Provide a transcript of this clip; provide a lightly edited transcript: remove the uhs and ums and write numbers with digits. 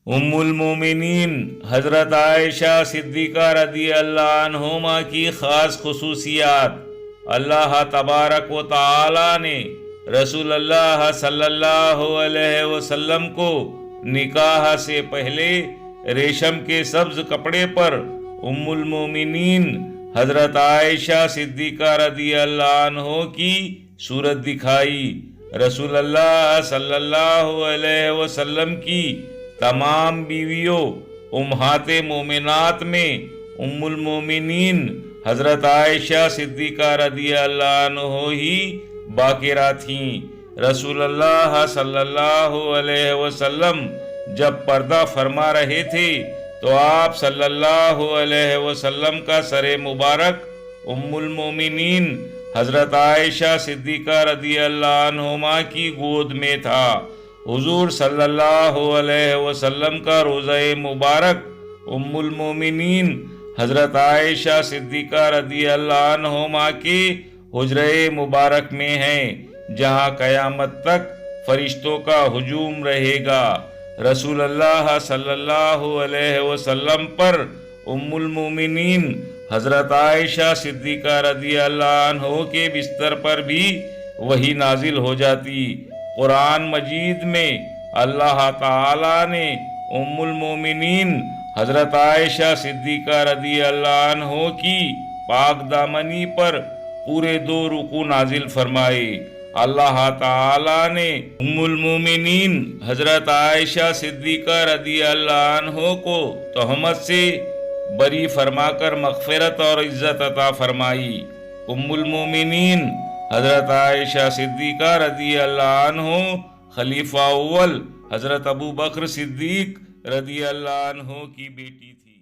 ام المومنین حضرت عائشہ صدیقہ رضی اللہ عنہما کی خاص خصوصیات۔ اللہ تبارک و تعالی نے رسول اللہ صلی اللہ علیہ وسلم کو نکاح سے پہلے ریشم کے سبز کپڑے پر ام المومنین حضرت عائشہ صدیقہ رضی اللہ عنہ کی صورت دکھائی۔ رسول اللہ صلی اللہ علیہ وسلم کی تمام بیویوں امہات مومنات میں ام المومنین حضرت عائشہ صدیقہ رضی اللہ عنہ ہی باقرہ تھیں۔ رسول اللہ صلی اللہ علیہ وسلم جب پردہ فرما رہے تھے تو آپ صلی اللہ علیہ وسلم کا سر مبارک ام المومنین حضرت عائشہ صدیقہ رضی اللہ عنہما کی گود میں تھا۔ حضور صلی اللہ علیہ وسلم کا روضہ مبارک ام المومنین حضرت عائشہ صدیقہ رضی اللہ عنہما کے حجرہ مبارک میں ہے، جہاں قیامت تک فرشتوں کا ہجوم رہے گا۔ رسول اللہ صلی اللہ علیہ وسلم پر ام المومنین حضرت عائشہ صدیقہ رضی اللہ عنہ کے بستر پر بھی وحی نازل ہو جاتی۔ قرآن مجید میں اللہ تعالی نے ام المومنین حضرت عائشہ صدیقہ رضی اللہ عنہ کی پاک دامنی پر پورے 2 رکوع نازل فرمائے۔ اللہ تعالی نے ام المومنین حضرت عائشہ صدیقہ رضی اللہ عنہ کو تہمت سے بری فرما کر مغفرت اور عزت عطا فرمائی۔ ام المومنین حضرت عائشہ صدیقہ رضی اللہ عنہ خلیفہ اول حضرت ابو بکر صدیق رضی اللہ عنہ کی بیٹی تھی۔